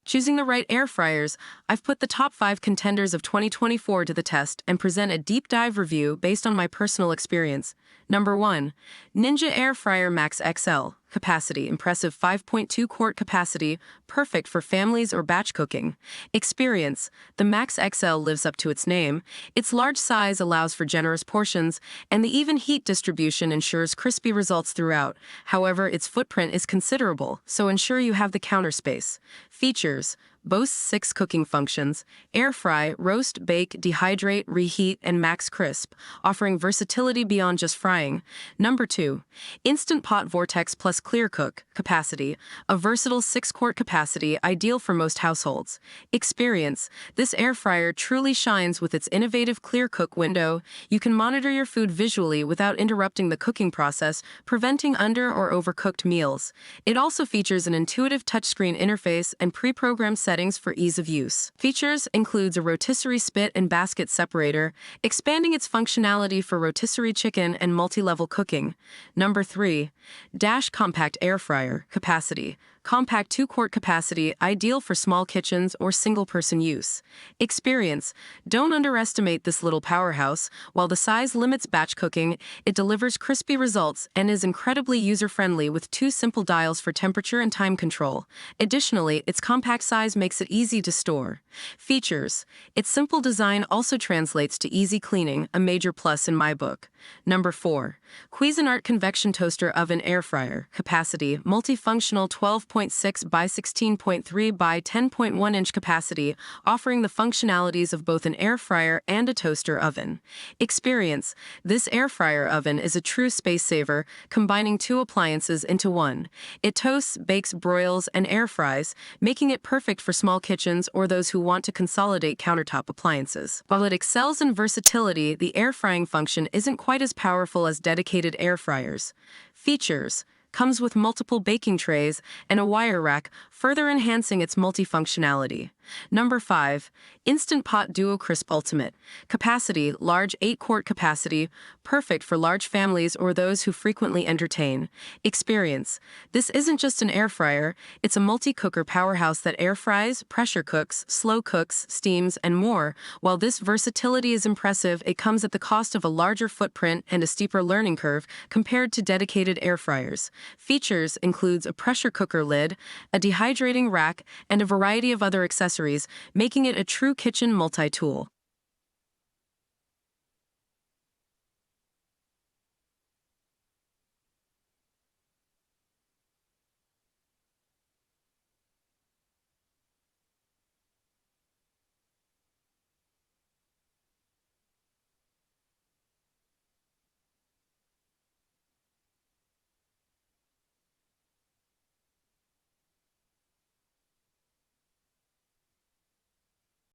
Choosing the right air fryers, I've put the top 5 contenders of 2024 to the test and present a deep dive review based on my personal experience. Number 1. Ninja Air Fryer Max XL. Capacity, impressive 5.2 quart capacity, perfect for families or batch cooking. Experience, the Max XL lives up to its name. Its large size allows for generous portions, and the even heat distribution ensures crispy results throughout. However, its footprint is considerable, so ensure you have the counter space. Features, boasts 6 cooking functions: air fry, roast, bake, dehydrate, reheat, and max crisp, offering versatility beyond just frying. Number 2. Instant Pot Vortex Plus Clear Cook. Capacity, a versatile 6-quart capacity ideal for most households. Experience, this air fryer truly shines with its innovative Clear Cook window. You can monitor your food visually without interrupting the cooking process, preventing under or overcooked meals. It also features an intuitive touchscreen interface and pre-programmed settings for ease of use. Features includes a rotisserie spit and basket separator, expanding its functionality for rotisserie chicken and multi-level cooking. Number 3. Dash Compact Air Fryer. Capacity, compact 2-quart capacity, ideal for small kitchens or single-person use. Experience, don't underestimate this little powerhouse. While the size limits batch cooking, it delivers crispy results and is incredibly user-friendly with 2 simple dials for temperature and time control. Additionally, its compact size makes it easy to store. Features, its simple design also translates to easy cleaning, a major plus in my book. Number 4. Cuisinart Convection Toaster Oven Air Fryer. Capacity, multifunctional 12.6 by 16.3 by 10.1 inch capacity, offering the functionalities of both an air fryer and a toaster oven. Experience, this air fryer oven is a true space saver, combining 2 appliances into one. It toasts, bakes, broils, and air fries, making it perfect for small kitchens or those who want to consolidate countertop appliances. While it excels in versatility, the air frying function isn't quite as powerful as dedicated air fryers. Features, comes with multiple baking trays and a wire rack, further enhancing its multifunctionality. Number 5. Instant Pot Duo Crisp Ultimate. Capacity, large 8-quart capacity, perfect for large families or those who frequently entertain. Experience, this isn't just an air fryer, it's a multi-cooker powerhouse that air fries, pressure cooks, slow cooks, steams, and more. While this versatility is impressive, it comes at the cost of a larger footprint and a steeper learning curve compared to dedicated air fryers. Features includes a pressure cooker lid, a dehydrating rack, and a variety of other accessories, making it a true kitchen multi-tool.